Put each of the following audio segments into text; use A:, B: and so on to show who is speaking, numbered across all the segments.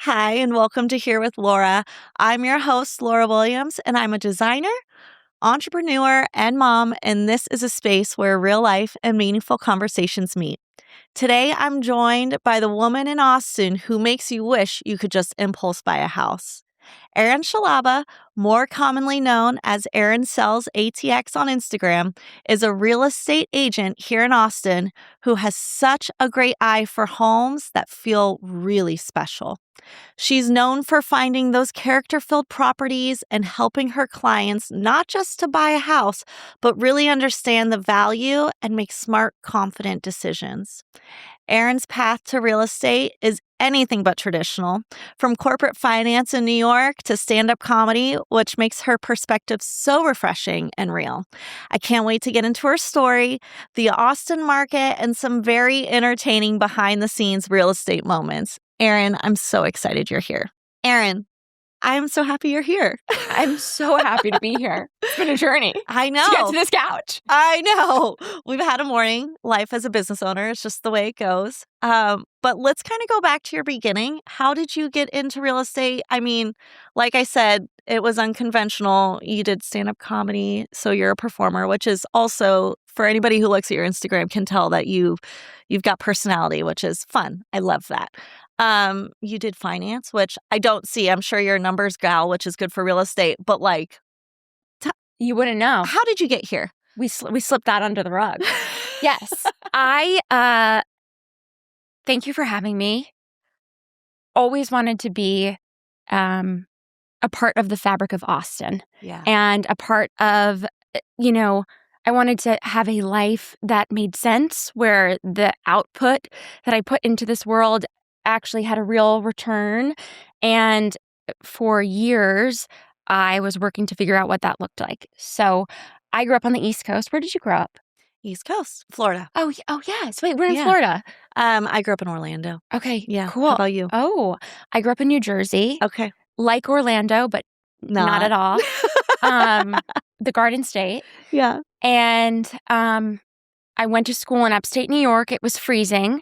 A: Hi, and welcome to Here with Laura. I'm your host, Laura Williams, and I'm a designer, entrepreneur, and mom, and this is a space where real life and meaningful conversations meet. Today, I'm joined by the woman in Austin who makes you wish you could just impulse buy a house. Erin Scialabba, more commonly known as Erin Sells ATX on Instagram, is a real estate agent here in Austin who has such a great eye for homes that feel really special. She's known for finding those character-filled properties and helping her clients not just to buy a house, but really understand the value and make smart, confident decisions. Erin's path to real estate is anything but traditional, from corporate finance in New York to stand-up comedy, which makes her perspective so refreshing and real. I can't wait to get into her story, the Austin market, and some very entertaining behind-the-scenes real estate moments. Erin, I'm so excited you're here. Erin, I am so happy you're here.
B: I'm so happy to be here. It's been a journey.
A: I know.
B: To get to this couch.
A: I know. We've had a morning. Life as a business owner is just the way it goes. But let's kind of go back to your beginning. How did you get into real estate? I mean, like I said, it was unconventional. You did stand-up comedy, so you're a performer, which is also, for anybody who looks at your Instagram, can tell that you've got personality, which is fun. I love that. You did finance, which I don't see. I'm sure you're a numbers gal, which is good for real estate. But like,
B: you wouldn't know.
A: How did you get here?
B: We slipped that under the rug. Yes. Thank you for having me. Always wanted to be a part of the fabric of Austin.
A: Yeah.
B: And a part of, I wanted to have a life that made sense, where the output that I put into this world actually had a real return. And for years, I was working to figure out what that looked like. So I grew up on the East Coast. Where did you grow up?
A: East Coast, Florida.
B: Oh yes. Wait, we're in Florida.
A: I grew up in Orlando.
B: Okay.
A: Yeah.
B: Cool.
A: How about you?
B: Oh, I grew up in New Jersey.
A: Okay.
B: Like Orlando, but not at all. The Garden State.
A: Yeah.
B: And I went to school in upstate New York. It was freezing.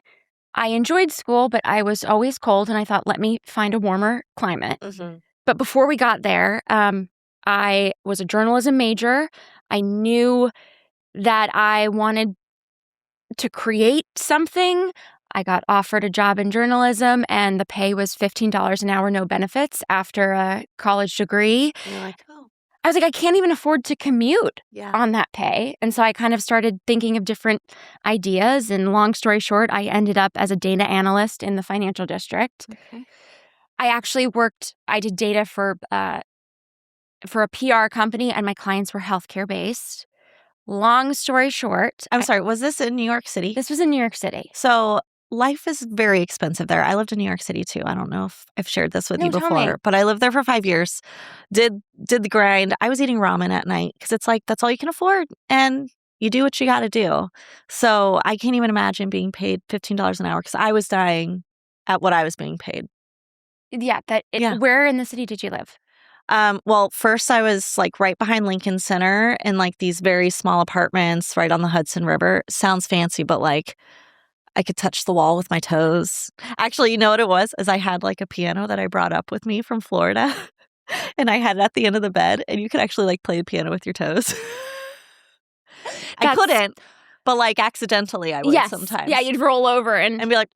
B: I enjoyed school, but I was always cold, and I thought, let me find a warmer climate.
A: Mm-hmm.
B: But before we got there, I was a journalism major. I knew that I wanted to create something. I got offered a job in journalism, and the pay was $15 an hour, no benefits, after a college degree.
A: And you're like, oh.
B: I was like, I can't even afford to commute
A: Yeah.
B: on that pay. And so I kind of started thinking of different ideas. And long story short, I ended up as a data analyst in the financial district.
A: Okay.
B: I did data for a PR company, and my clients were healthcare based. Long story short.
A: I'm sorry, was this in New York City?
B: This was in New York City.
A: So life is very expensive there. I lived in New York City too. I don't know if I've shared this with you
B: tell me.
A: before, but I lived there for 5 years. Did the grind. I was eating ramen at night because it's like that's all you can afford, and you do what you got to do. So I can't even imagine being paid $15 an hour because I was dying at what I was being paid.
B: Yeah. Where in the city did you live?
A: Well, first I was like right behind Lincoln Center in like these very small apartments right on the Hudson River. Sounds fancy, but like I could touch the wall with my toes. Actually, you know what it was? Is I had like a piano that I brought up with me from Florida and I had it at the end of the bed, and you could actually like play the piano with your toes. I couldn't, but like accidentally I would sometimes.
B: Yeah, you'd roll over and
A: be like,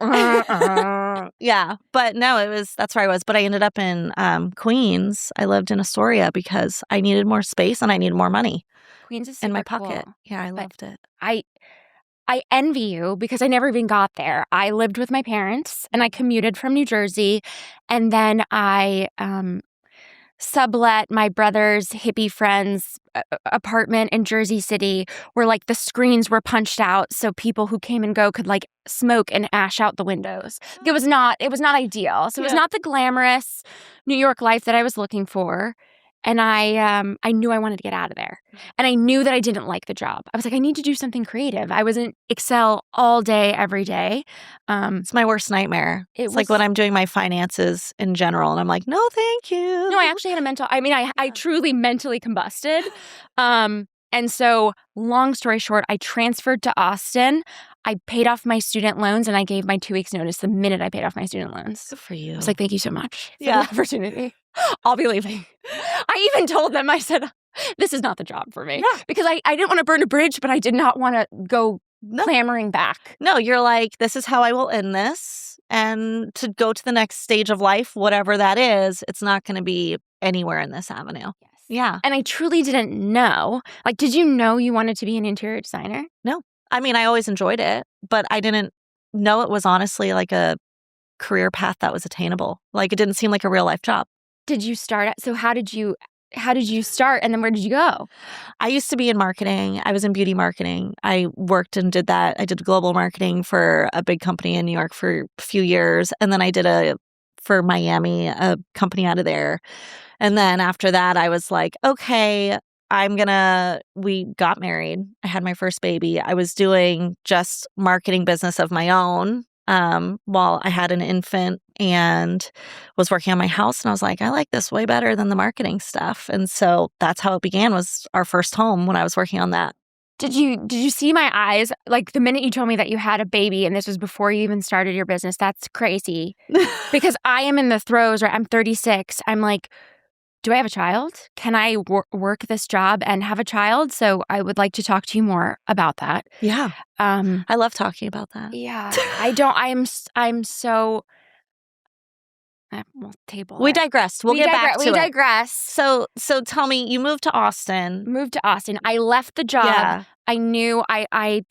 A: yeah. But no, that's where I was. But I ended up in Queens. I lived in Astoria because I needed more space and I needed more money.
B: Queens is super
A: in my pocket.
B: cool.
A: Yeah, I loved it.
B: I envy you because I never even got there. I lived with my parents and I commuted from New Jersey, and then I sublet my brother's hippie friend's apartment in Jersey City, where like the screens were punched out so people who came and go could like smoke and ash out the windows. It was not ideal. So it was not the glamorous New York life that I was looking for. And I knew I wanted to get out of there. And I knew that I didn't like the job. I was like, I need to do something creative. I was in Excel all day, every day.
A: It's my worst nightmare. It's like when I'm doing my finances in general, and I'm like, no, thank you.
B: No, I actually had I truly mentally combusted. And so, long story short, I transferred to Austin. I paid off my student loans and I gave my 2 weeks notice the minute I paid off my student loans.
A: Good for you.
B: I was like, thank you so much for
A: Yeah.
B: the opportunity. I'll be leaving. I even told them, I said, this is not the job for me.
A: Yeah.
B: Because I didn't want to burn a bridge, but I did not want to go
A: No.
B: clamoring back.
A: No, you're like, this is how I will end this. And to go to the next stage of life, whatever that is, it's not going to be anywhere in this avenue.
B: Yes.
A: Yeah.
B: And I truly didn't know. Like, did you know you wanted to be an interior designer?
A: No. I mean, I always enjoyed it, but I didn't know it was honestly like a career path that was attainable. Like, it didn't seem like a real life job.
B: Did you start at, so how did you start and then where did you go?
A: I used to be in marketing. I was in beauty marketing. I worked and did that. I did global marketing for a big company in New York for a few years. And then I did for Miami, a company out of there. And then after that, I was like, okay, we got married. I had my first baby. I was doing just marketing business of my own while I had an infant and was working on my house. And I was like, I like this way better than the marketing stuff. And so that's how it began, was our first home when I was working on that.
B: Did you see my eyes? Like the minute you told me that you had a baby and this was before you even started your business, that's crazy. Because I am in the throes, right? I'm 36. I'm like, do I have a child? Can I work this job and have a child? So I would like to talk to you more about that.
A: Yeah. I love talking about that.
B: Yeah. I'm so... We'll table
A: We
B: it.
A: digressed. We'll get back to it.
B: We digress.
A: So tell me, you moved to Austin.
B: Moved to Austin. I left the job.
A: Yeah.
B: I knew I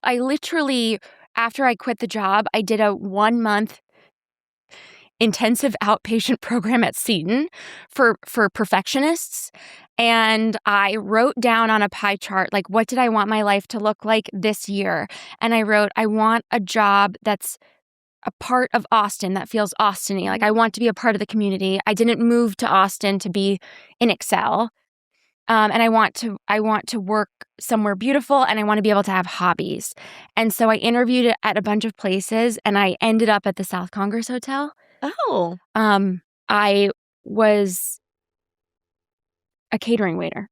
B: literally, after I quit the job, I did a 1-month intensive outpatient program at Seton for perfectionists. And I wrote down on a pie chart, like, what did I want my life to look like this year? And I wrote, I want a job that's a part of Austin that feels Austin-y. Like, I want to be a part of the community. I didn't move to Austin to be in Excel. And I want to work somewhere beautiful, and I want to be able to have hobbies. And so I interviewed at a bunch of places, and I ended up at the South Congress Hotel.
A: Oh.
B: I was a catering waiter.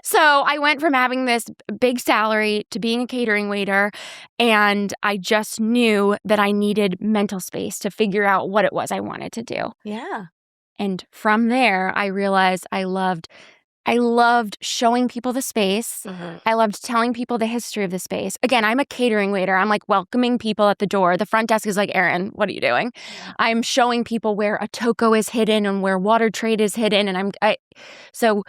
B: So I went from having this big salary to being a catering waiter, and I just knew that I needed mental space to figure out what it was I wanted to do.
A: Yeah.
B: And from there, I realized I loved showing people the space.
A: Mm-hmm.
B: I loved telling people the history of the space. Again, I'm a catering waiter. I'm like welcoming people at the door. The front desk is like, Erin, what are you doing? Yeah. I'm showing people where a toco is hidden and where water trade is hidden. And so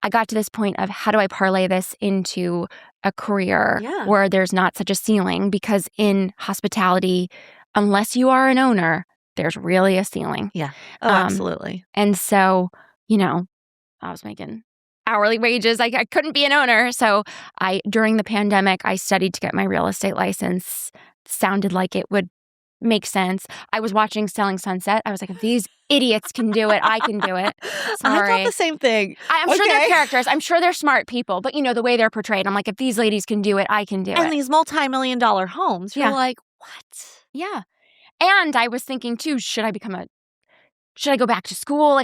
B: I got to this point of, how do I parlay this into a career where there's not such a ceiling? Because in hospitality, unless you are an owner, there's really a ceiling.
A: Yeah. Oh, absolutely.
B: And so, I was making hourly wages. I couldn't be an owner. So during the pandemic, I studied to get my real estate license. Sounded like it would make sense. I was watching Selling Sunset. I was like, if these idiots can do it, I can do it. Sorry.
A: I thought the same thing.
B: I'm sure they're characters. I'm sure they're smart people. But, the way they're portrayed, I'm like, if these ladies can do it, I can do it.
A: And these multi-million-dollar homes, you're like, what?
B: Yeah. And I was thinking, too, should I go back to school?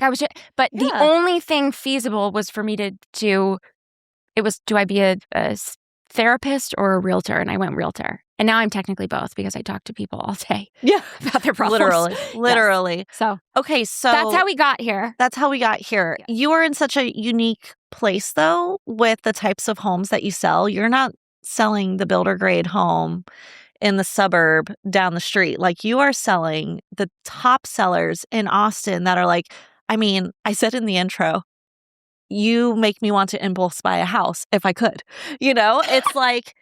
B: But the only thing feasible was for me to do, do I be a therapist or a realtor? And I went realtor. And now I'm technically both because I talk to people all day about their problems.
A: Literally.
B: Yes. So,
A: okay, so
B: that's how we got here.
A: Yes. You are in such a unique place, though, with the types of homes that you sell. You're not selling the builder grade home in the suburb down the street. Like, you are selling the top sellers in Austin that are like, I mean, I said in the intro, you make me want to impulse buy a house if I could. It's like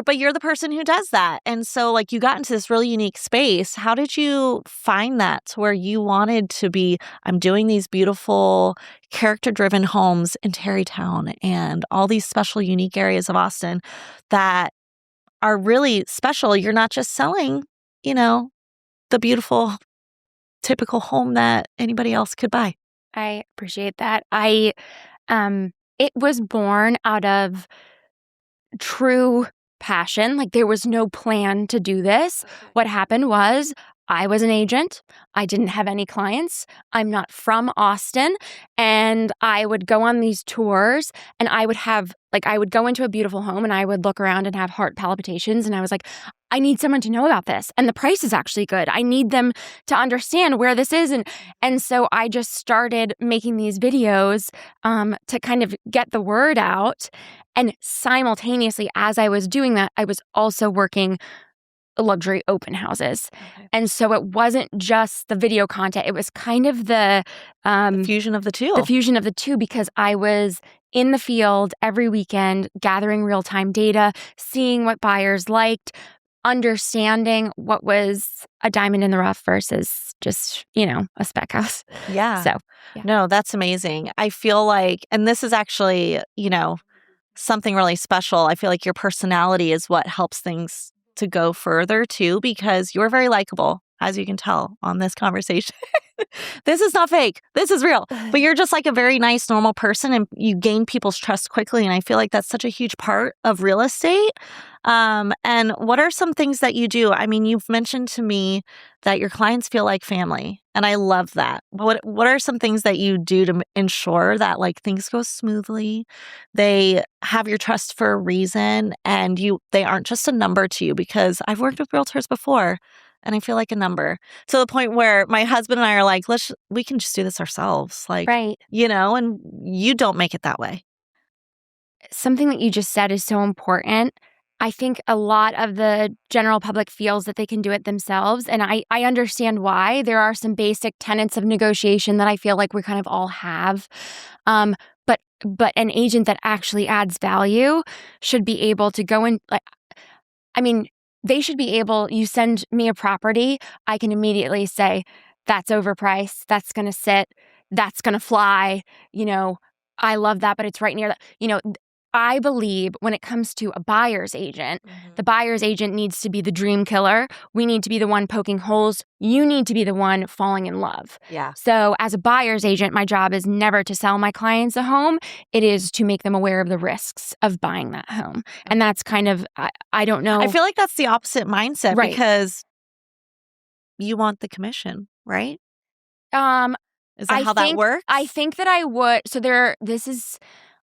A: but you're the person who does that. And so, like, you got into this really unique space. How did you find that to where you wanted to be, I'm doing these beautiful character-driven homes in Tarrytown and all these special, unique areas of Austin that are really special. You're not just selling, the beautiful, typical home that anybody else could buy.
B: I appreciate that. It was born out of true passion. Like, there was no plan to do this. Okay. What happened was I was an agent. I didn't have any clients. I'm not from Austin. And I would go on these tours and I would go into a beautiful home and I would look around and have heart palpitations. And I was like, I need someone to know about this. And the price is actually good. I need them to understand where this is. And so I just started making these videos to kind of get the word out. And simultaneously, as I was doing that, I was also working luxury open houses.
A: Okay.
B: And so it wasn't just the video content. It was kind of the
A: fusion of the two.
B: The fusion of the two, because I was in the field every weekend, gathering real-time data, seeing what buyers liked, understanding what was a diamond in the rough versus just, a spec house.
A: Yeah.
B: So, yeah.
A: No, that's amazing. I feel like, and this is actually, something really special. I feel like your personality is what helps things to go further too, because you're very likable, as you can tell on this conversation. This is not fake. This is real. But you're just like a very nice, normal person, and you gain people's trust quickly. And I feel like that's such a huge part of real estate. And what are some things that you do? I mean, you've mentioned to me that your clients feel like family, and I love that. What are some things that you do to ensure that like things go smoothly? They have your trust for a reason, and they aren't just a number to you, because I've worked with realtors before. And I feel like a number, to the point where my husband and I are like, we can just do this ourselves. Like,
B: right.
A: And you don't make it that way.
B: Something that you just said is so important. I think a lot of the general public feels that they can do it themselves. And I understand why. There are some basic tenets of negotiation that I feel like we kind of all have. But an agent that actually adds value should be able to go in, they should be able, you send me a property, I can immediately say, that's overpriced, that's going to sit, that's going to fly, I love that, but it's right near that. I believe when it comes to a buyer's agent, the buyer's agent needs to be the dream killer. We need to be the one poking holes. You need to be the one falling in love.
A: Yeah.
B: So as a buyer's agent, my job is never to sell my clients a home. It is to make them aware of the risks of buying that home. And that's kind of, I don't know.
A: I feel like that's the opposite mindset,
B: right.
A: Because you want the commission, right? Is that how that works?
B: I think that I would. So this is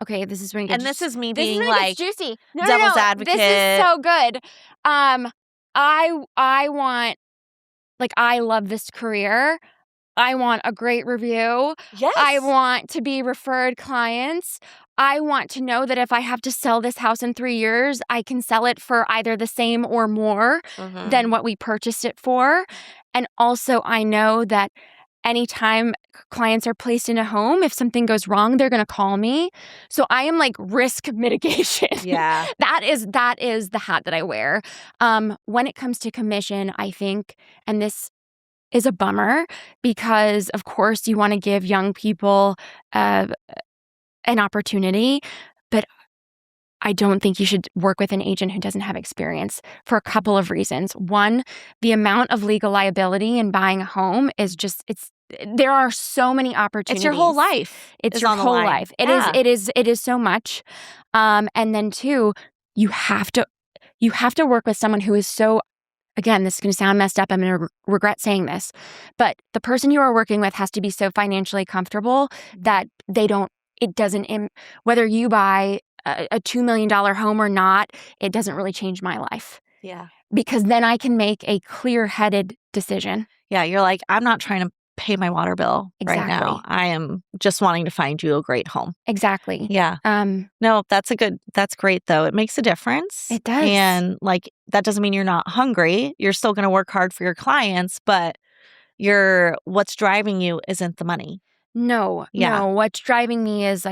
B: when it gets,
A: and this is me
B: this
A: being
B: is when it
A: like
B: gets juicy. No,
A: devil's advocate.
B: This is so good. I want, I love this career. I want a great review.
A: Yes.
B: I want to be referred clients. I want to know that if I have to sell this house in 3 years, I can sell it for either the same or more than what we purchased it for. And also, I know that anytime clients are placed in a home, if something goes wrong, they're going to call me. So I am like risk mitigation.
A: Yeah.
B: that is the hat that I wear. When it comes to commission, I think, and this is a bummer, because of course you want to give young people an opportunity, but I don't think you should work with an agent who doesn't have experience, for a couple of reasons. One, the amount of legal liability in buying a home is just, there are so many opportunities.
A: It's your whole life.
B: It's your whole life. It is so much. And then two, you have to work with someone who is so, again, this is going to sound messed up. I'm going to regret saying this, but the person you are working with has to be so financially comfortable that whether you buy a $2 million home or not, it doesn't really change my life.
A: Yeah.
B: Because then I can make a clear-headed decision.
A: Yeah. You're like, I'm not trying to pay my water bill right now. I am just wanting to find you a great home.
B: Exactly.
A: Yeah. No, that's great though. It makes a difference.
B: It does.
A: And that doesn't mean you're not hungry. You're still going to work hard for your clients, but what's driving you isn't the money.
B: No. What's driving me is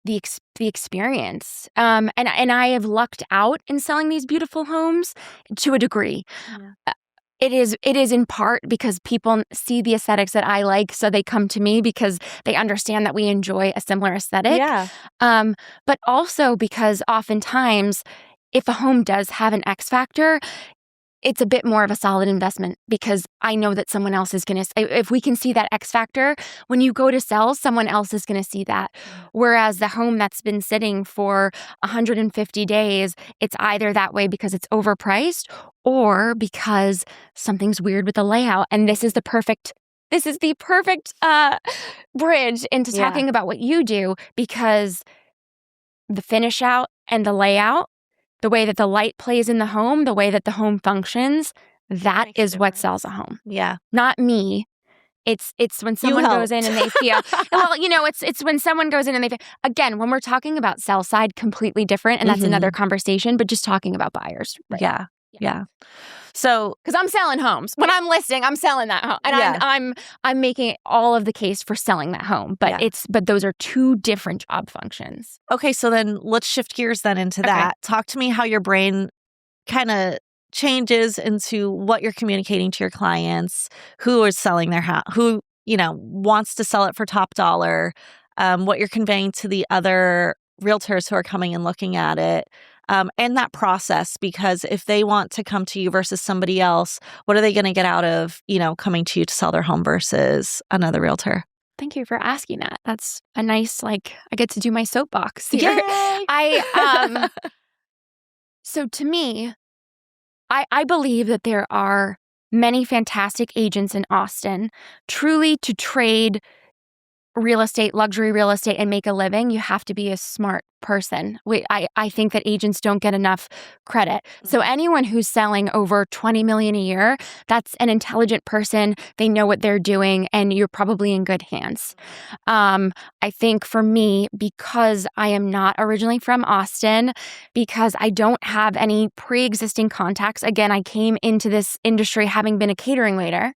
B: the experience. And I have lucked out in selling these beautiful homes to a degree. Yeah. It is in part because people see the aesthetics that I like, so they come to me because they understand that we enjoy a similar aesthetic.
A: Yeah.
B: But also because oftentimes, if a home does have an X factor, it's a bit more of a solid investment because I know that someone else is going to, if we can see that X factor, when you go to sell, someone else is going to see that. Whereas the home that's been sitting for 150 days, it's either that way because it's overpriced or because something's weird with the layout. And this is the perfect bridge into talking about what you do, because the finish out and the layout, the way that the light plays in the home, the way that the home functions, that is what sells a home.
A: Yeah.
B: Not me. It's when someone goes in and they feel, well, it's when someone goes in and they feel, again, when we're talking about sell side, completely different. And that's another conversation, but just talking about buyers. Right?
A: Yeah. So,
B: because I'm selling homes. When I'm listing, I'm selling that home, and I'm making all of the case for selling that home. But but those are two different job functions.
A: Okay, so then let's shift gears then into that. Talk to me how your brain kind of changes into what you're communicating to your clients, who is selling their house, who wants to sell it for top dollar, what you're conveying to the other realtors who are coming and looking at it. And that process, because if they want to come to you versus somebody else, what are they going to get out of, coming to you to sell their home versus another realtor?
B: Thank you for asking that. That's a nice, I get to do my soapbox here.
A: Yay!
B: So to me, I believe that there are many fantastic agents in Austin. Truly, to trade real estate, luxury real estate, and make a living, you have to be a smart person. I think that agents don't get enough credit. So anyone who's selling over $20 million a year, that's an intelligent person. They know what they're doing, and you're probably in good hands. I think for me, because I am not originally from Austin, because I don't have any pre-existing contacts. Again, I came into this industry having been a catering waiter.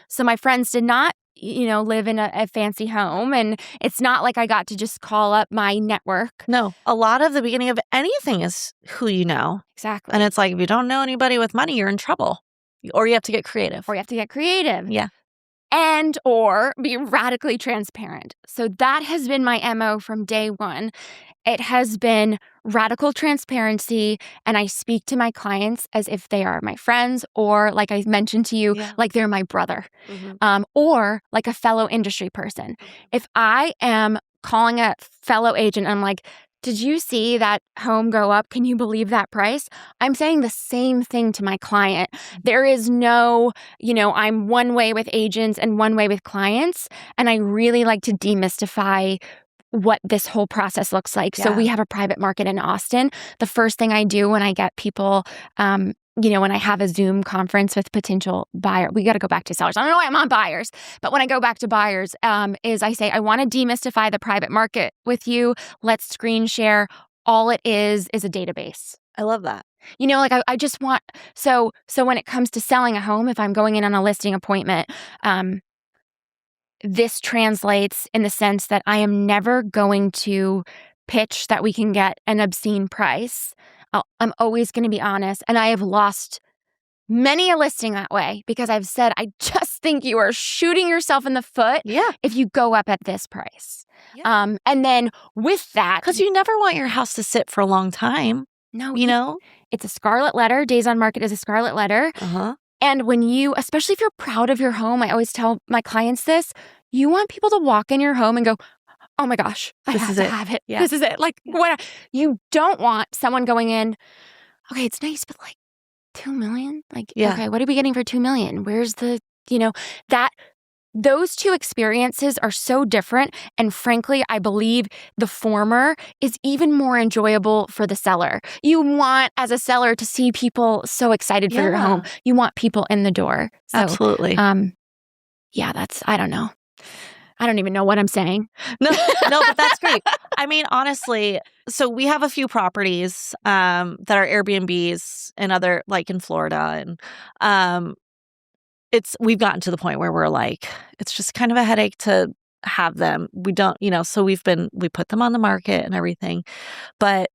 B: So my friends did not live in a fancy home. And it's not like I got to just call up my network.
A: No, a lot of the beginning of anything is who you know.
B: Exactly.
A: And it's like, if you don't know anybody with money, you're in trouble. Or you have to get creative.
B: Yeah. And or be radically transparent. So that has been my MO from day one. It has been radical transparency, and I speak to my clients as if they are my friends, or like I mentioned to you, like they're my brother, or like a fellow industry person. If I am calling a fellow agent, I'm like, did you see that home go up? Can you believe that price? I'm saying the same thing to my client. There is no, I'm one way with agents and one way with clients. And I really like to demystify what this whole process looks like. So we have a private market in Austin. The first thing I do when I get people, when I have a Zoom conference with potential buyer, we got to go back to sellers. I don't know why I'm on buyers, but when I go back to buyers, is I say, I want to demystify the private market with you. Let's screen share. All it is a database.
A: I love that.
B: I just want, so when it comes to selling a home, if I'm going in on a listing appointment, this translates in the sense that I am never going to pitch that we can get an obscene price. I'm always going to be honest. And I have lost many a listing that way because I've said, I just think you are shooting yourself in the foot if you go up at this price. And then with that...
A: Because you never want your house to sit for a long time.
B: No.
A: It's
B: a scarlet letter. Days on market is a scarlet letter. And when you, especially if you're proud of your home, I always tell my clients this, you want people to walk in your home and go, oh my gosh, I have to have it. This is it. What you don't want someone going in, okay, it's nice, but $2 million? Okay, what are we getting for $2 million? Where's the, that those two experiences are so different. And frankly, I believe the former is even more enjoyable for the seller. You want, as a seller, to see people so excited for your home. You want people in the door. So,
A: absolutely.
B: I don't know. I don't even know what I'm saying.
A: No, but that's great. I mean, honestly, so we have a few properties that are Airbnbs and other, in Florida. And we've gotten to the point where we're like, it's just kind of a headache to have them. We don't, so we put them on the market and everything. But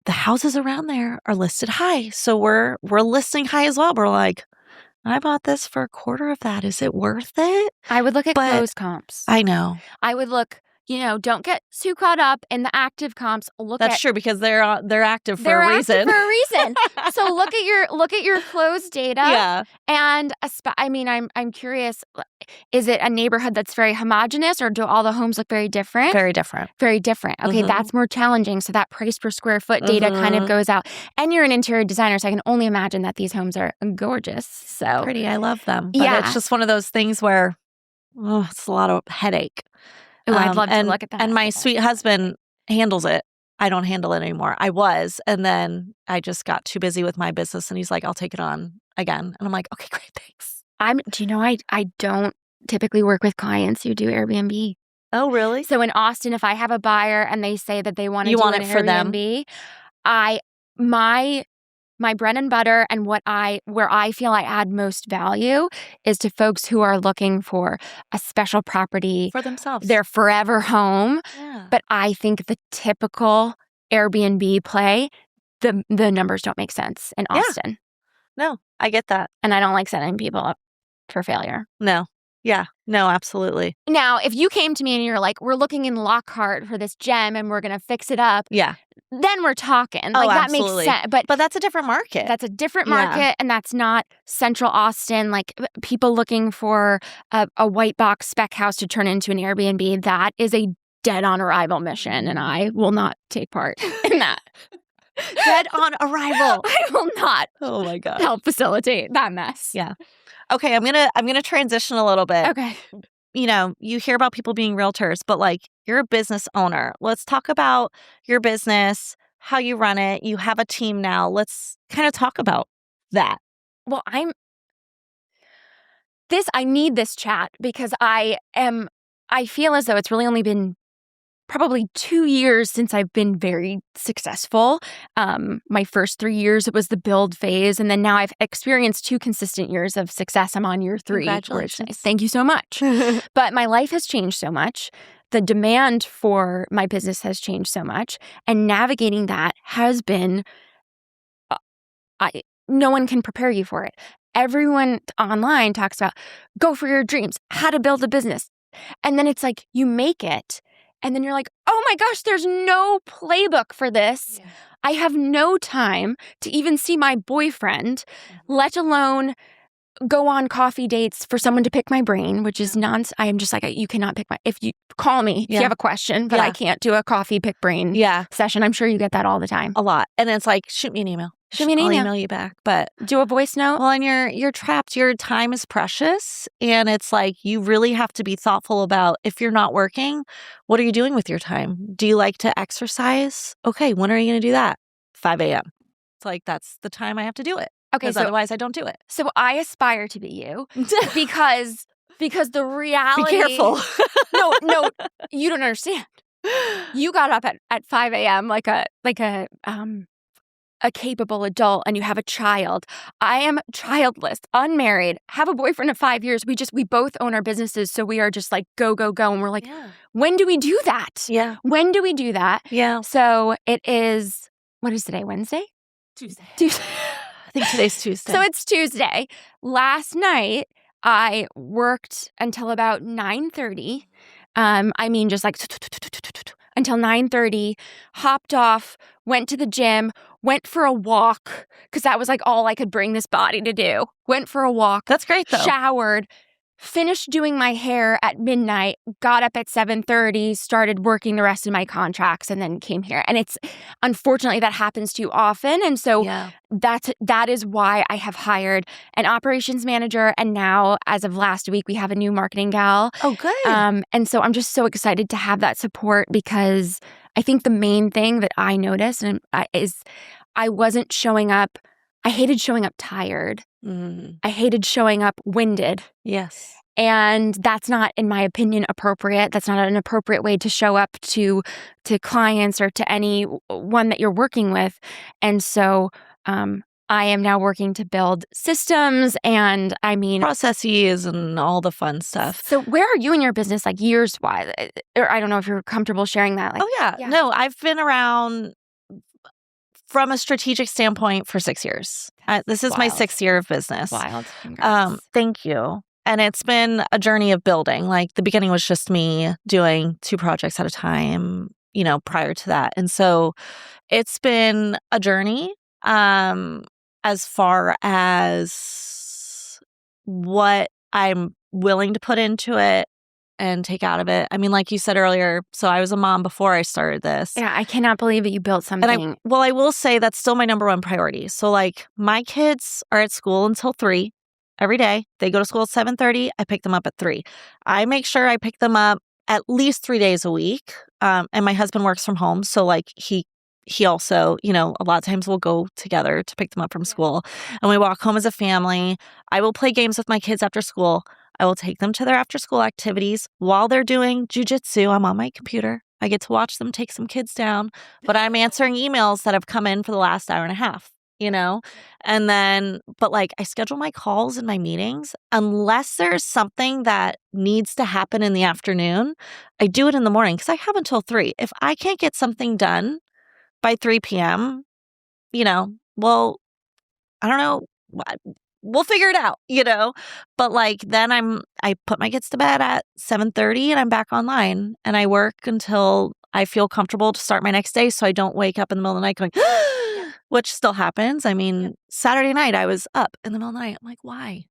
A: the houses around there are listed high. So we're listing high as well. We're like, I bought this for a quarter of that. Is it worth it?
B: I would look at closed comps.
A: I know.
B: I would look, don't get too caught up in the active comps.
A: That's true, because they're active for a reason.
B: They're active for a reason. So look at your closed data.
A: Yeah.
B: And I'm curious, is it a neighborhood that's very homogenous, or do all the homes look very different?
A: Very different.
B: Very different. Okay, that's more challenging. So that price per square foot data kind of goes out. And you're an interior designer, so I can only imagine that these homes are gorgeous. So
A: pretty. I love them. But it's just one of those things where it's a lot of headache.
B: Oh, I'd love to look at that.
A: And my sweet husband handles it. I don't handle it anymore. I was. And then I just got too busy with my business, and he's like, I'll take it on again. And I'm like, okay, great, thanks.
B: I don't typically work with clients who do Airbnb.
A: Oh, really?
B: So in Austin, if I have a buyer and they say that they want to do an Airbnb, my bread and butter and where I feel I add most value is to folks who are looking for a special property
A: for themselves,
B: their forever home. Yeah. But I think the typical Airbnb play, the numbers don't make sense in Austin.
A: No, I get that.
B: And I don't like setting people up for failure.
A: No. Yeah. No, absolutely.
B: Now, if you came to me and you're like, we're looking in Lockhart for this gem and we're going to fix it up.
A: Yeah.
B: Then we're talking.
A: Oh,
B: that
A: absolutely.
B: makes sense. But
A: that's a different market.
B: That's a different market. And that's not central Austin. Like people looking for a white box spec house to turn into an Airbnb. That is a dead on arrival mission. And I will not take part in that.
A: Dead on arrival.
B: I will not.
A: Oh my God.
B: Help facilitate that mess.
A: Yeah. Okay, I'm gonna transition a little bit.
B: Okay.
A: You hear about people being realtors, but like you're a business owner. Let's talk about your business, how you run it. You have a team now. Let's kind of talk about that.
B: Well, I need this chat because I feel as though it's really only been probably 2 years since I've been very successful. My first 3 years, it was the build phase. And then now I've experienced 2 consistent years of success. I'm on year 3.
A: Congratulations.
B: Thank you so much. But my life has changed so much. The demand for my business has changed so much. And navigating that has been, no one can prepare you for it. Everyone online talks about go for your dreams, how to build a business. And then it's like you make it. And then you're like, oh my gosh, there's no playbook for this. Yeah. I have no time to even see my boyfriend, let alone go on coffee dates for someone to pick my brain, which is nonsense. I am just like, you cannot pick if you call me if you have a question, but I can't do a coffee pick brain session. I'm sure you get that all the time.
A: A lot. And it's like, shoot me an email. I'll email you back, but
B: do a voice note.
A: Well, and you're trapped. Your time is precious, and it's like you really have to be thoughtful about if you're not working, what are you doing with your time? Do you like to exercise? Okay, when are you going to do that? 5 a.m. It's like that's the time I have to do it. Okay, so otherwise I don't do it.
B: So I aspire to be you because the reality.
A: Be careful.
B: No, you don't understand. You got up at 5 a.m. like a capable adult, and you have a child. I am childless, unmarried, have a boyfriend of 5 years. We both own our businesses. So we are just like, go. And we're like, when do we do that?
A: Yeah.
B: When do we do that?
A: Yeah.
B: So it is, what is today? Wednesday?
A: Tuesday. I think today's Tuesday.
B: So it's Tuesday. Last night, I worked until about 9:30. Just like until 9:30, hopped off, went to the gym, went for a walk, because that was like all I could bring this body to do. Went for a walk.
A: That's great, though.
B: Showered, finished doing my hair at midnight, got up at 7:30, started working the rest of my contracts, and then came here. And it's, unfortunately, that happens too often. And so that is why I have hired an operations manager. And now, as of last week, we have a new marketing gal.
A: Oh, good.
B: And so I'm just so excited to have that support, because I think the main thing that I noticed is I wasn't showing up. I hated showing up tired. I hated showing up winded.
A: Yes.
B: And that's not, in my opinion, appropriate. That's not an appropriate way to show up to clients or to anyone that you're working with. And so I am now working to build systems and
A: processes and all the fun stuff.
B: So where are you in your business, like years-wise? Or I don't know if you're comfortable sharing that. Like,
A: yeah. No, I've been around from a strategic standpoint for 6 years. This is my 6th year of business.
B: Wild. Congrats.
A: Thank you. And it's been a journey of building. Like the beginning was just me doing 2 projects at a time, prior to that. And so it's been a journey as far as what I'm willing to put into it and take out of it. I mean, like you said earlier, so I was a mom before I started this.
B: Yeah, I cannot believe that you built something.
A: And I will say that's still my number one priority. So like my kids are at school until 3 every day. They go to school at 7:30. I pick them up at 3. I make sure I pick them up at least 3 days a week. And my husband works from home. So like he also, a lot of times we'll go together to pick them up from school and we walk home as a family. I will play games with my kids after school. I will take them to their after school activities. While they're doing jujitsu, I'm on my computer. I get to watch them take some kids down, but I'm answering emails that have come in for the last hour and a half, And then, but like I schedule my calls and my meetings unless there's something that needs to happen in the afternoon. I do it in the morning because I have until 3. If I can't get something done by 3 p.m., well, I don't know. We'll figure it out, But like then I put my kids to bed at 7:30 and I'm back online and I work until I feel comfortable to start my next day so I don't wake up in the middle of the night going, which still happens. I mean, Saturday night I was up in the middle of the night. I'm like, why?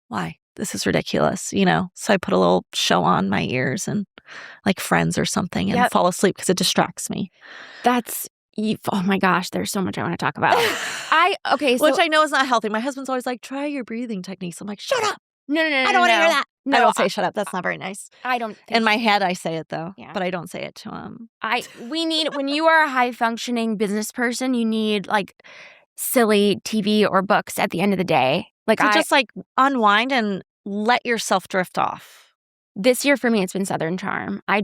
A: Why? This is ridiculous, So I put a little show on my ears and like Friends or something and fall asleep because it distracts me.
B: Oh my gosh, there's so much I want to talk about.
A: Which I know is not healthy. My husband's always like, try your breathing techniques. I'm like, shut up.
B: No.
A: I don't want to hear that. No, I don't say shut up. That's not very nice.
B: I don't think
A: in my head I say it though, but I don't say it to him.
B: When you are a high functioning business person, you need like silly TV or books at the end of the day. Like
A: to just like unwind and let yourself drift off.
B: This year for me, it's been Southern Charm. I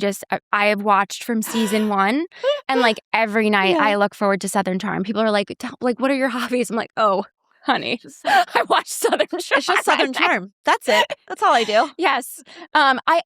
B: have watched from season 1 and like every night I look forward to Southern Charm. People are like, what are your hobbies? I'm like, oh, honey, I watch Southern Charm.
A: It's just Southern Charm. That's it. That's all I do.
B: Yes. I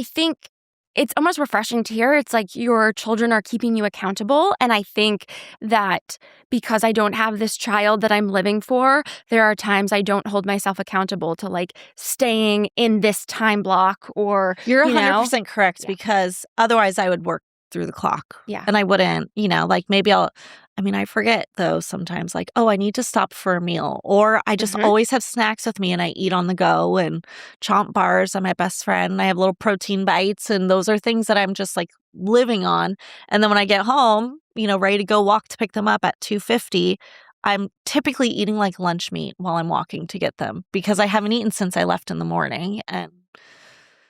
B: think it's almost refreshing to hear. It's like your children are keeping you accountable. And I think that because I don't have this child that I'm living for, there are times I don't hold myself accountable to like staying in this time block or
A: You're 100% correct because otherwise I would work through the clock.
B: Yeah.
A: And I wouldn't, like maybe I forget though sometimes like, oh, I need to stop for a meal or I just always have snacks with me and I eat on the go and Chomp bars are my best friend. I have little protein bites and those are things that I'm just like living on. And then when I get home, ready to go walk to pick them up at 2:50, I'm typically eating like lunch meat while I'm walking to get them because I haven't eaten since I left in the morning. And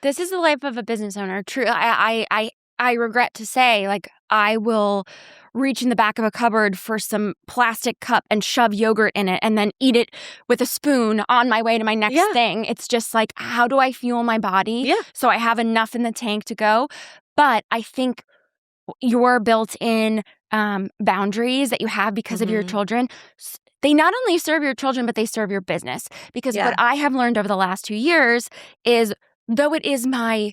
B: this is the life of a business owner. True. I regret to say, like, I will reach in the back of a cupboard for some plastic cup and shove yogurt in it and then eat it with a spoon on my way to my next thing. It's just like, how do I fuel my body so I have enough in the tank to go? But I think your built-in boundaries that you have because of your children, they not only serve your children, but they serve your business. Because what I have learned over the last 2 years is, though it is my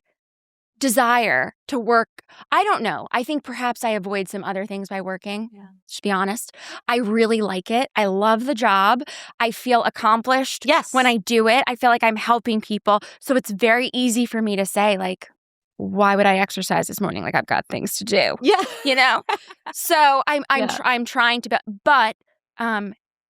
B: desire to work, I don't know. I think perhaps I avoid some other things by working, to be honest. I really like it. I love the job. I feel accomplished when I do it. I feel like I'm helping people. So it's very easy for me to say, like, why would I exercise this morning? Like, I've got things to do.
A: Yeah.
B: So I'm trying to, but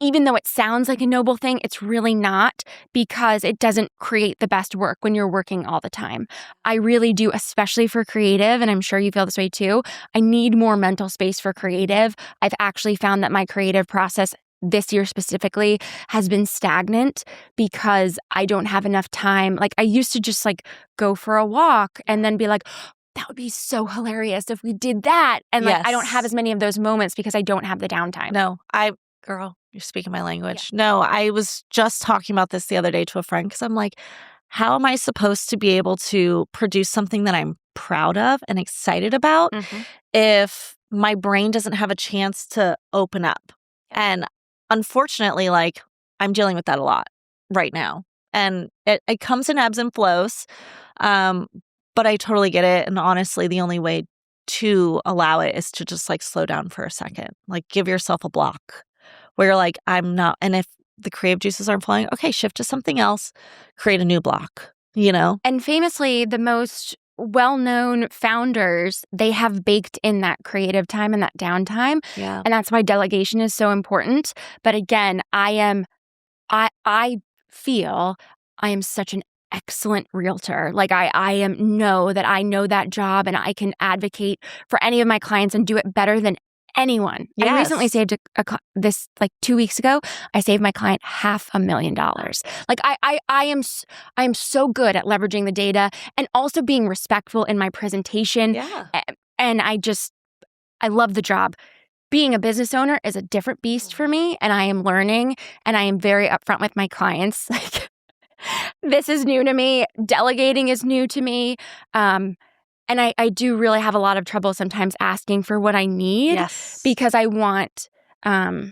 B: even though it sounds like a noble thing, it's really not because it doesn't create the best work when you're working all the time. I really do, especially for creative, and I'm sure you feel this way too. I need more mental space for creative. I've actually found that my creative process this year specifically has been stagnant because I don't have enough time. Like I used to just like go for a walk and then be like, that would be so hilarious if we did that. And like I don't have as many of those moments because I don't have the downtime.
A: No, girl, you're speaking my language. Yeah. No, I was just talking about this the other day to a friend because I'm like, how am I supposed to be able to produce something that I'm proud of and excited about if my brain doesn't have a chance to open up? And unfortunately, like I'm dealing with that a lot right now. And it comes in ebbs and flows. But I totally get it. And honestly, the only way to allow it is to just like slow down for a second, like give yourself a block where you're like, I'm not. And if the creative juices aren't flowing, okay, shift to something else, create a new block, you know?
B: And famously, the most well-known founders, they have baked in that creative time and that downtime.
A: Yeah.
B: And that's why delegation is so important. But again, I feel I am such an excellent realtor. Like I know that I know that job and I can advocate for any of my clients and do it better than anyone.
A: Yes.
B: I recently saved this like 2 weeks ago. I saved my client $500,000. Like I am so good at leveraging the data and also being respectful in my presentation.
A: Yeah.
B: And I love the job. Being a business owner is a different beast for me, and I am learning, and I am very upfront with my clients. Like, this is new to me. Delegating is new to me. And I do really have a lot of trouble sometimes asking for what I need.
A: Yes.
B: Because I want my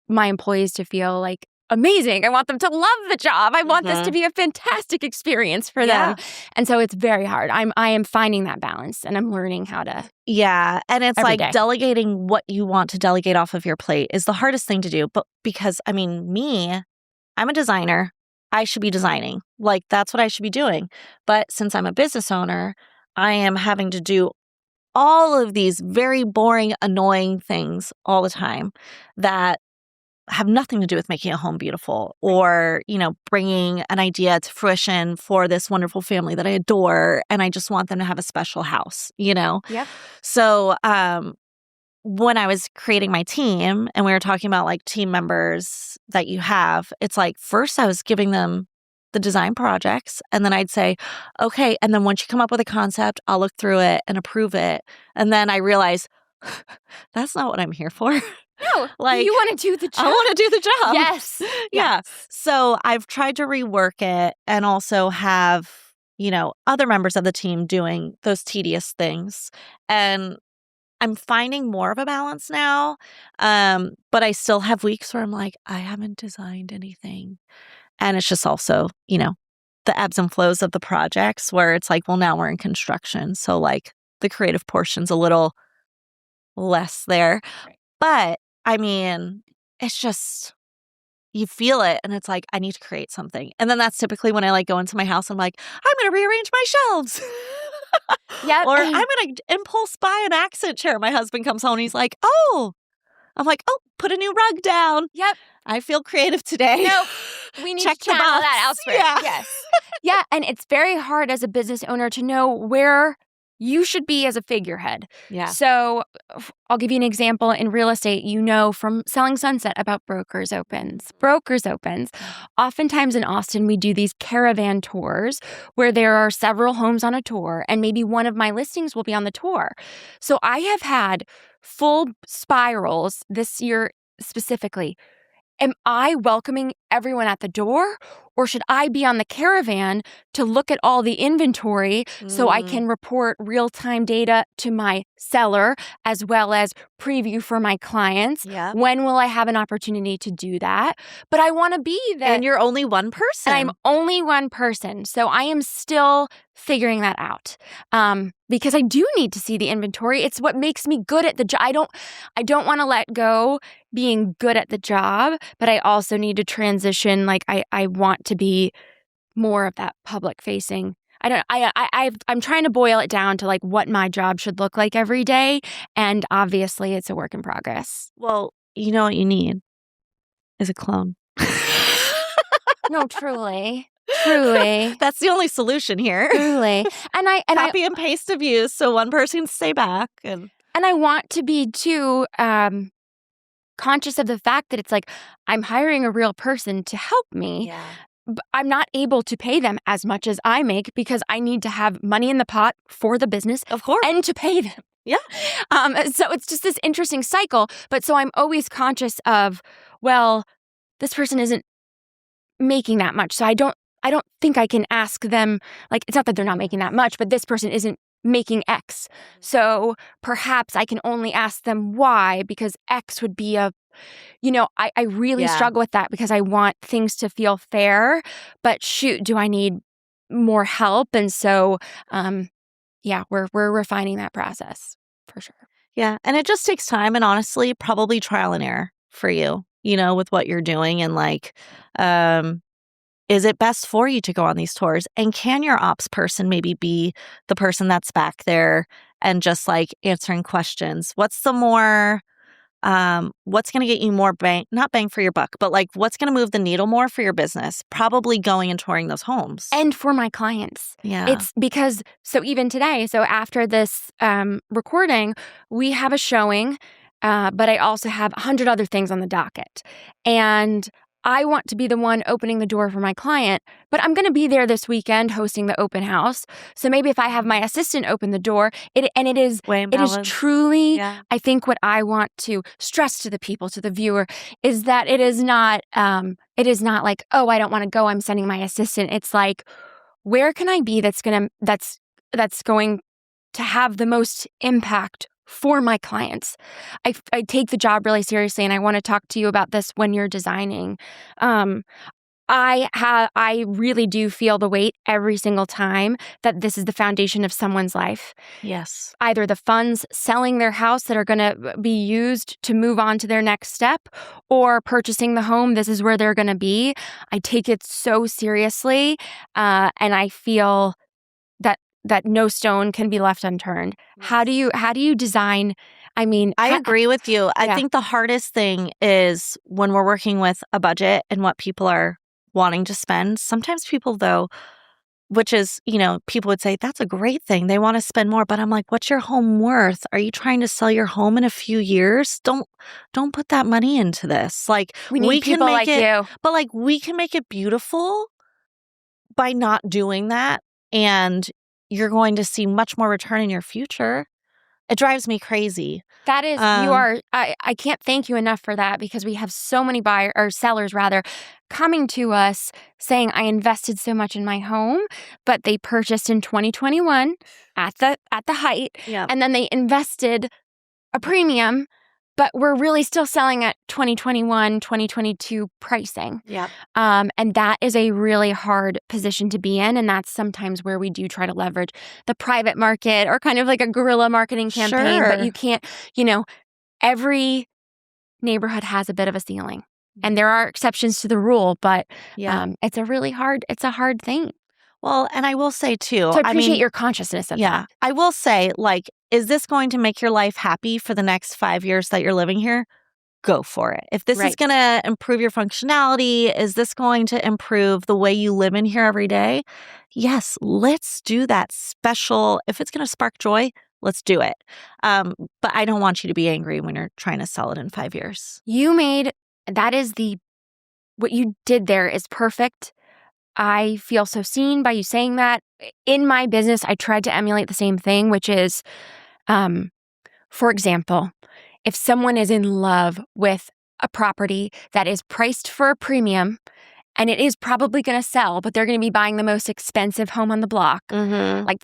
B: employees to feel like amazing. I want them to love the job. I want this to be a fantastic experience for them. And so it's very hard. I am finding that balance, and I'm learning how to.
A: Yeah. And it's
B: every
A: like
B: day.
A: delegating what you want to delegate off of your plate is the hardest thing to do. But because, I mean, I'm a designer. I should be designing. Like, that's what I should be doing. But since I'm a business owner, I am having to do all of these very boring, annoying things all the time that have nothing to do with making a home beautiful or, you know, bringing an idea to fruition for this wonderful family that I adore. And I just want them to have a special house, you know?
B: Yep.
A: So, when I was creating my team and we were talking about like team members that you have, it's like first I was giving them the design projects and then I'd say, okay. And then once you come up with a concept, I'll look through it and approve it. And then I realized that's not what I'm here for.
B: No,
A: like
B: you want to do the job.
A: I want to do the job.
B: Yes.
A: Yeah. So I've tried to rework it and also have, you know, other members of the team doing those tedious things. And I'm finding more of a balance now. But I still have weeks where I'm like, I haven't designed anything. And it's just also, you know, the ebbs and flows of the projects where it's like, well, now we're in construction. So like the creative portion's a little less there.
B: Right.
A: But I mean, it's just, you feel it and it's like, I need to create something. And then that's typically when I like go into my house, I'm like, I'm going to rearrange my shelves.
B: Yep.
A: Or I'm going to impulse buy an accent chair. My husband comes home and he's like, oh, I'm like, oh, put a new rug down.
B: Yep.
A: I feel creative today.
B: No, we need
A: Check
B: to
A: the
B: channel
A: box.
B: that elsewhere.
A: Yeah.
B: Yes. Yeah. And it's very hard as a business owner to know where you should be as a figurehead.
A: Yeah.
B: So I'll give you an example. In real estate, you know from Selling Sunset about brokers opens. Oftentimes in Austin, we do these caravan tours where there are several homes on a tour, and maybe one of my listings will be on the tour. So I have had full spirals this year specifically. Am I welcoming everyone at the door, or should I be on the caravan to look at all the inventory so I can report real-time data to my seller as well as preview for my clients?
A: Yeah.
B: When will I have an opportunity to do that? But I want to be there.
A: And you're only one person.
B: And I'm only one person. So I am still figuring that out because I do need to see the inventory. It's what makes me good at the job. I don't want to let go being good at the job, but I also need to transition. Like I want to be more of that public facing. I'm trying to boil it down to like what my job should look like every day. And obviously it's a work in progress.
A: Well, you know what you need is a clone.
B: No, truly.
A: That's the only solution here.
B: Truly. And
A: Copy and paste of you so one person can stay back. And
B: I want to be too conscious of the fact that it's like I'm hiring a real person to help me.
A: yeah.
B: But I'm not able to pay them as much as I make because I need to have money in the pot for the business,
A: Of course.
B: and to pay them.
A: Yeah.
B: So it's just this interesting cycle. But so I'm always conscious of, well, this person isn't making that much. So I don't think I can ask them, like, it's not that they're not making that much, but this person isn't making X. So perhaps I can only ask them why, because X would be I really struggle with that because I want things to feel fair, but shoot, do I need more help? And so, we're refining that process for sure.
A: Yeah. And it just takes time and honestly, probably trial and error for you. with what you're doing and is it best for you to go on these tours? And can your ops person maybe be the person that's back there and just answering questions? What's going to get you more not bang for your buck, but what's going to move the needle more for your business? Probably going and touring those homes.
B: And for my clients.
A: Yeah.
B: It's because, so even today, so after this recording, we have a showing, but I also have 100 other things on the docket. And I want to be the one opening the door for my client, but I'm going to be there this weekend hosting the open house. So maybe if I have my assistant open the door, it is truly, I think what I want to stress to the people, to the viewer, is that it is not like, oh, I don't want to go, I'm sending my assistant. It's like, where can I be that's going to have the most impact for my clients? I take the job really seriously, and I want to talk to you about this when you're designing. I really do feel the weight every single time that this is the foundation of someone's life.
A: Yes.
B: Either the funds selling their house that are going to be used to move on to their next step, or purchasing the home. This is where they're going to be. I take it so seriously, and I feel that no stone can be left unturned. Yes. How do you design? I
A: agree with you. I think the hardest thing is when we're working with a budget and what people are wanting to spend. Sometimes people, though, which is, people would say, that's a great thing. They want to spend more. But I'm like, what's your home worth? Are you trying to sell your home in a few years? Don't put that money into this.
B: We need people like you.
A: But we can make it beautiful by not doing that. And you're going to see much more return in your future. It drives me crazy.
B: That is, I can't thank you enough for that, because we have so many sellers coming to us saying, I invested so much in my home, but they purchased in 2021 at the height.
A: Yeah.
B: And then they invested a premium, but we're really still selling at 2021, 2022 pricing.
A: Yeah.
B: And that is a really hard position to be in. And that's sometimes where we do try to leverage the private market or kind of like a guerrilla marketing campaign.
A: Sure.
B: But you can't, every neighborhood has a bit of a ceiling. And there are exceptions to the rule, but it's a hard thing.
A: Well, and I will say too,
B: so I appreciate your consciousness of that.
A: I will say, is this going to make your life happy for the next 5 years that you're living here? Go for it. If this is going to improve your functionality, is this going to improve the way you live in here every day? Yes, let's do that special. If it's going to spark joy, let's do it. But I don't want you to be angry when you're trying to sell it in 5 years.
B: What you did there is perfect. I feel so seen by you saying that. In my business, I tried to emulate the same thing, which is, for example, if someone is in love with a property that is priced for a premium and it is probably going to sell, but they're going to be buying the most expensive home on the block.
A: Mm-hmm.
B: Like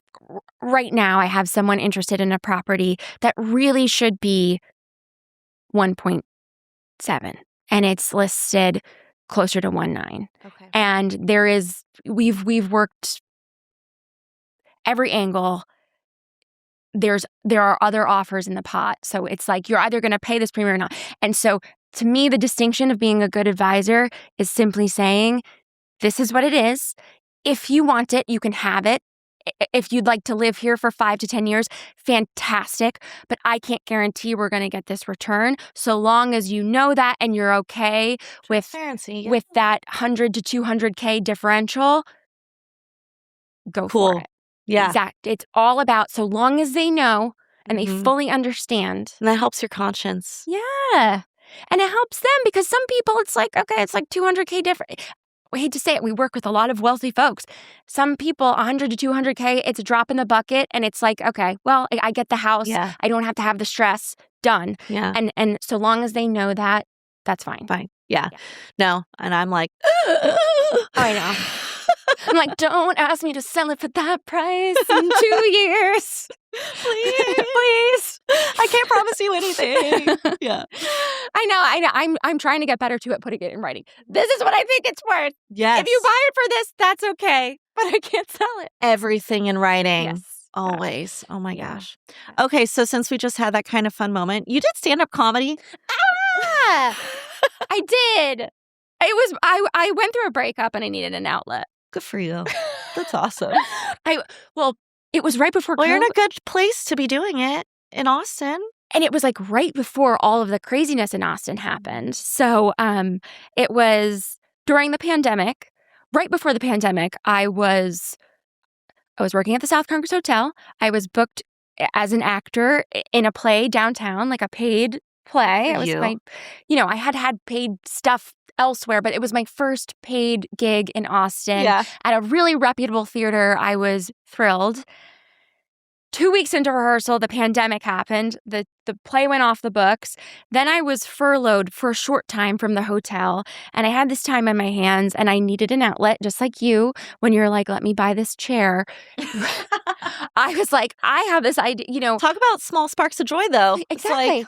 B: right now, I have someone interested in a property that really should be 1.7, and it's listed closer to 1.9.
A: Okay.
B: And we've worked every angle. There are other offers in the pot. So it's like, you're either going to pay this premium or not. And so to me, the distinction of being a good advisor is simply saying, this is what it is. If you want it, you can have it. If you'd like to live here for 5 to 10 years, fantastic. But I can't guarantee we're going to get this return. So long as you know that and you're okay with that 100 to 200K differential, go for it.
A: Yeah.
B: Exactly. It's all about, so long as they know and they fully understand.
A: And that helps your conscience.
B: Yeah. And it helps them, because some people, it's like, okay, it's like 200K different. I hate to say it, we work with a lot of wealthy folks. Some people, 100 to 200K, it's a drop in the bucket. And it's like, okay, well, I get the house.
A: Yeah.
B: I don't have to have the stress. Done.
A: Yeah.
B: And so long as they know that, that's fine.
A: Fine. Yeah. No. And I'm like,
B: I know. I'm like, don't ask me to sell it for that price in 2 years. Please.
A: I can't promise you anything. Yeah.
B: I know. I'm trying to get better too at putting it in writing. This is what I think it's worth.
A: Yes.
B: If you buy it for this, that's okay. But I can't sell it.
A: Everything in writing.
B: Yes.
A: Always. Oh my gosh. Okay. So since we just had that kind of fun moment, you did stand-up comedy.
B: Ah! I did. It was I went through a breakup and I needed an outlet.
A: Good for you. That's awesome.
B: Well, it was right before
A: Well, you're in
B: COVID.
A: a good place to be doing it in Austin.
B: And it was like right before all of the craziness in Austin happened. So it was during the pandemic. Right before the pandemic, I was working at the South Congress Hotel. I was booked as an actor in a play downtown, like a paid play. It was I had paid stuff elsewhere, but it was my first paid gig in Austin at a really reputable theater. I was thrilled. 2 weeks into rehearsal, the pandemic happened. The play went off the books. Then I was furloughed for a short time from the hotel, and I had this time on my hands, and I needed an outlet, just like you, when you're like, let me buy this chair. I was like, I have this idea,
A: Talk about small sparks of joy, though.
B: Exactly.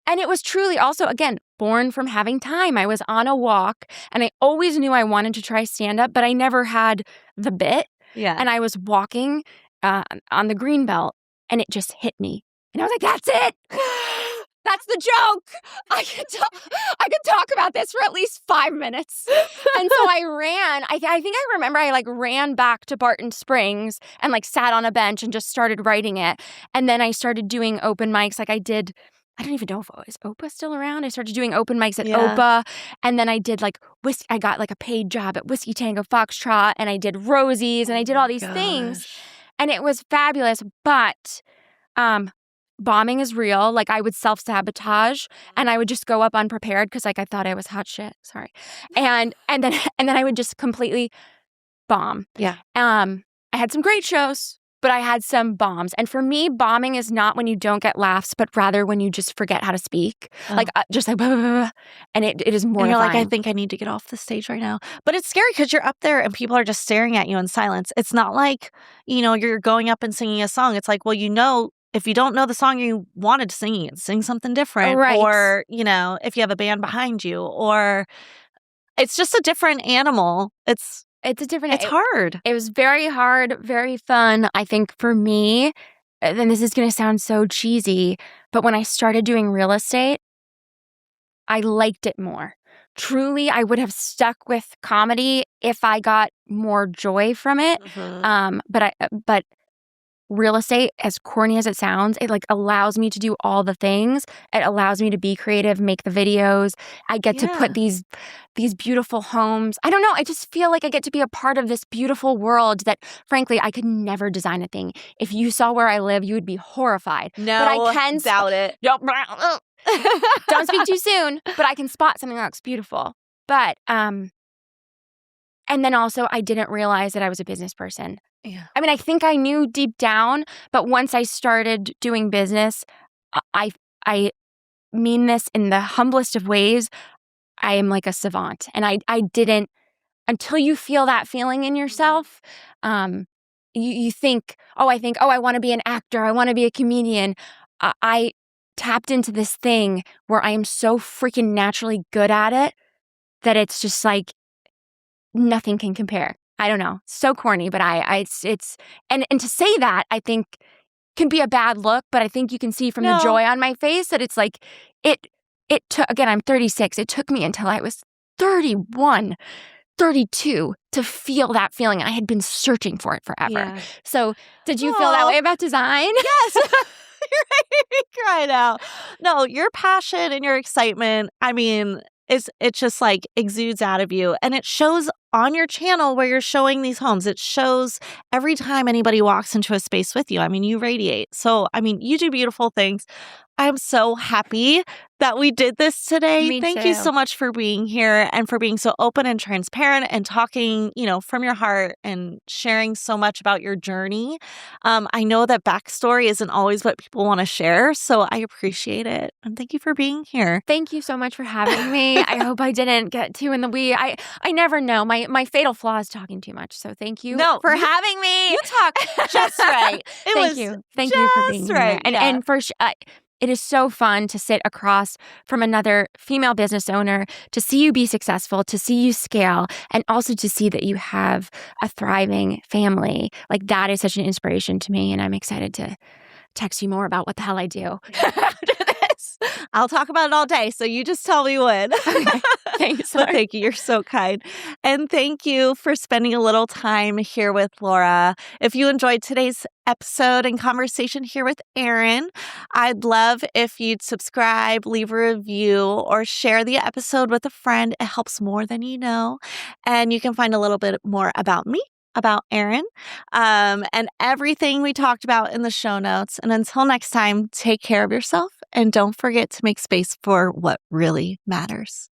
B: And it was truly also, again, born from having time. I was on a walk, and I always knew I wanted to try stand-up, but I never had the bit.
A: Yeah.
B: And I was walking on the greenbelt, and it just hit me. And I was like, that's it. That's the joke. I could talk about this for at least 5 minutes. And so I ran. I think I remember I ran back to Barton Springs and sat on a bench and just started writing it. And then I started doing open mics I did. I don't even know if is Opa still around. I started doing open mics at Opa, and then I did whiskey. I got a paid job at Whiskey Tango Foxtrot, and I did Rosie's, and I did all these things. And it was fabulous, but bombing is real. I would self-sabotage, and I would just go up unprepared because I thought I was hot shit. Sorry. And then I would just completely bomb.
A: Yeah.
B: I had some great shows, but I had some bombs. And for me, bombing is not when you don't get laughs, but rather when you just forget how to speak. Blah, blah, blah, and it is mortifying.
A: And you're like, I think I need to get off the stage right now. But it's scary because you're up there and people are just staring at you in silence. It's not like, you're going up and singing a song. It's like, well, if you don't know the song you wanted to sing something different.
B: Right.
A: Or, if you have a band behind you, or it's just a different animal. It's hard.
B: It was very hard, very fun. I think for me, and this is going to sound so cheesy, but when I started doing real estate, I liked it more. Truly, I would have stuck with comedy if I got more joy from it.
A: Mm-hmm.
B: But real estate, as corny as it sounds, it allows me to do all the things. It allows me to be creative, make the videos. I get to put these beautiful homes. I don't know. I just feel like I get to be a part of this beautiful world that, frankly, I could never design a thing. If you saw where I live, you would be horrified.
A: No,
B: but I can
A: doubt it.
B: Don't speak too soon. But I can spot something that looks beautiful. But and then also, I didn't realize that I was a business person.
A: Yeah.
B: I mean, I think I knew deep down, but once I started doing business, I mean this in the humblest of ways. I am like a savant, and I didn't until you feel that feeling in yourself. You think, I want to be an actor, I want to be a comedian. I tapped into this thing where I am so freaking naturally good at it that it's just nothing can compare. I don't know. So corny, but it's and to say that, I think can be a bad look, but I think you can see from the joy on my face that it's it took, again, I'm 36. It took me until I was 31, 32 to feel that feeling. I had been searching for it forever.
A: Yeah.
B: So did you feel that way about design?
A: Yes. You're making me cry now. No, your passion and your excitement, I mean, it just exudes out of you, and it shows on your channel where you're showing these homes. It shows every time anybody walks into a space with you. I mean, you radiate. So, I mean, you do beautiful things. I'm so happy that we did this today.
B: Me
A: Thank
B: too.
A: you so much for being here and for being so open and transparent and talking, from your heart and sharing so much about your journey. I know that backstory isn't always what people want to share, so I appreciate it. And thank you for being here.
B: Thank you so much for having me. I hope I didn't get too in the weeds. I never know. My fatal flaw is talking too much. So thank you for having me.
A: You talk just right.
B: Thank you. Thank you for being here. And for it is so fun to sit across from another female business owner, to see you be successful, to see you scale, and also to see that you have a thriving family. That is such an inspiration to me, and I'm excited to text you more about what the hell I do after this.
A: I'll talk about it all day, so you just tell me when.
B: Okay. Thanks.
A: But thank you. You're so kind. And thank you for spending a little time here with Laura. If you enjoyed today's episode and conversation here with Erin, I'd love if you'd subscribe, leave a review, or share the episode with a friend. It helps more than you know. And you can find a little bit more about me, about Erin, and everything we talked about in the show notes. And until next time, take care of yourself and don't forget to make space for what really matters.